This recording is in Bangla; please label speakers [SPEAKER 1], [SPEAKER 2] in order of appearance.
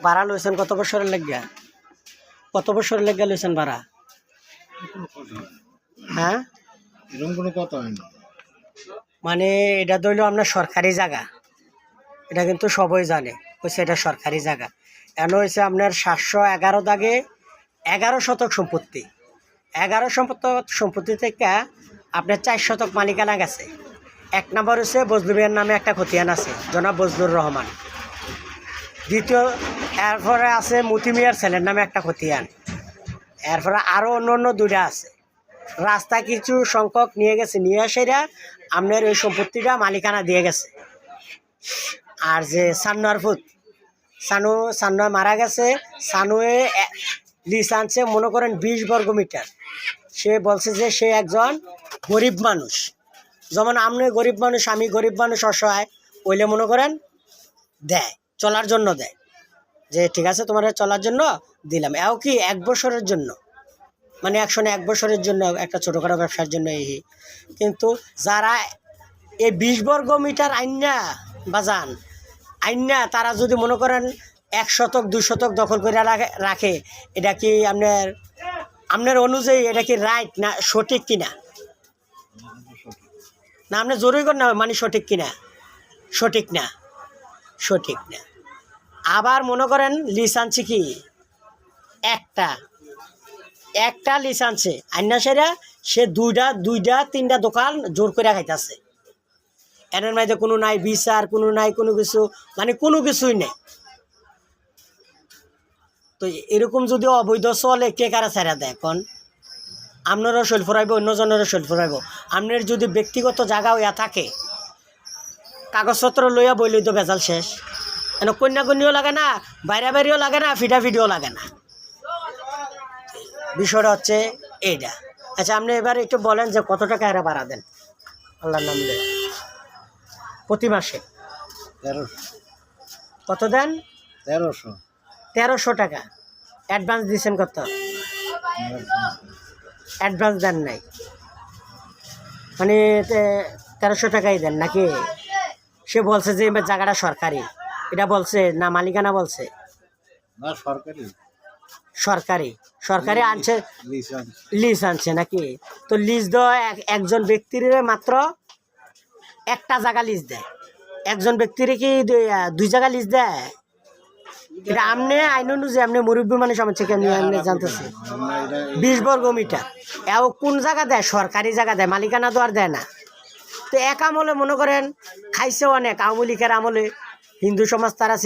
[SPEAKER 1] ভাড়া লইছেন কত বছরের লাগিয়া? কত বছরের লাগিয়া লইছেন ভাড়া? হ্যাঁ,
[SPEAKER 2] এরকম কোনো কথা হয় না।
[SPEAKER 1] মানে এটা ধরলো আপনার সরকারি জায়গা, এটা কিন্তু সবাই জানে হচ্ছে এটা সরকারি জায়গা। এন হয়েছে আপনার 711 দাগে 11 শতক সম্পত্তি। 11 শতক সম্পত্তি থেকে আপনার 4 শতক মালিকানা গেছে। 1 নম্বর হচ্ছে বজলু ভাইয়ের নামে একটা খতিয়ান আছে, জনাব বজলুর রহমান। দ্বিতীয় এরপরে আছে মতি মিয়ার ছেলের নামে একটা খতিয়ান। এরপরে আরও অন্য অন্য 2টা আছে। রাস্তা কিছু সংখ্যক নিয়ে গেছে, নিয়ে এসেরা আপনার ওই সম্পত্তিটা মালিকানা দিয়ে গেছে। আর যে সান্নার ফুত সান্নু মারা গেছে, সানুয়ে লিস আনছে মনে করেন 20 বর্গমিটার। সে বলছে যে সে একজন গরিব মানুষ, যেমন আপনি গরিব মানুষ, আমি গরিব মানুষ, অসহায় ওইলে মনে করেন দেয়, চলার জন্য দেয়, যে ঠিক আছে তোমার চলার জন্য দিলাম। এও কি 1 বছরের জন্য, মানে 101 বছরের জন্য একটা ছোটোখাটো ব্যবসার জন্য। এই কিন্তু যারা এই 20 বর্গমিটার আইনা বাজান আইনা, তারা যদি মনে করেন 1 শতক 2 শতক দখল করে রাখে, এটা কি আপনার অনুযায়ী এটা কি রাইট না সঠিক কিনা? না আপনি জরুরি করেন না, মানে সঠিক কিনা? সঠিক না, সঠিক না। আবার মনে করেন লিস আনছে কি একটা লিস আনছে আইনা সেরা, সে 2টা 3টা দোকান জোর করে খাইতেছে। এর মধ্যে কোনো নাই বিচার, কোনো নাই কোনো কিছু, মানে কোনো কিছুই নেই। তো এরকম যদি অবৈধ চলে, কে কারা ছেড়া দেয় এখন? আপনারও শৈল ফরাইব, অন্যজনেরও শৈল ফরাইব। আপনার যদি ব্যক্তিগত জায়গা হইয়া থাকে, কাগজপত্র লইয়া বইলেই তো বেজাল শেষ। কেন কন্যাকন্যাও লাগে না, বাইরেও লাগে না, ফিটাফিটিও লাগে না। বিষয়টা হচ্ছে এইটা। আচ্ছা, আপনি এবার একটু বলেন যে কত টাকা এরা ভাড়া দেন আল্লাহর নাম দিয়ে প্রতি মাসে?
[SPEAKER 2] 1300।
[SPEAKER 1] কত দেন?
[SPEAKER 2] 1300।
[SPEAKER 1] 1300 টাকা। অ্যাডভান্স দিয়েছেন কত? অ্যাডভান্স দেন নাই, মানে 1300 টাকাই দেন নাকি? সে বলছে যে জায়গাটা সরকারি, এটা বলছে না মালিকানা বলছে?
[SPEAKER 2] না, সরকারি।
[SPEAKER 1] সরকারি সরকারি আনছে, লিজ আনছে নাকি? তো লিজ দেওয়া একজন ব্যক্তির মাত্র একটা জায়গা লিজ দেয়, একজন ব্যক্তির কি 2 জায়গা লিজ দেয়? এটা আপনি আইন অনুযায়ী আপনি মুরব্বী মানুষ আমার থেকে আপনি জানতেছি। 20 বর্গমিটার এও কোন জায়গা দেয়? সরকারি জায়গা দেয়, মালিকানা তো আর দেয় না। তো এক আমলে মনে করেন খাইছে অনেক, আওয়ামী লীগের আমলে হিন্দু সমাজ তারা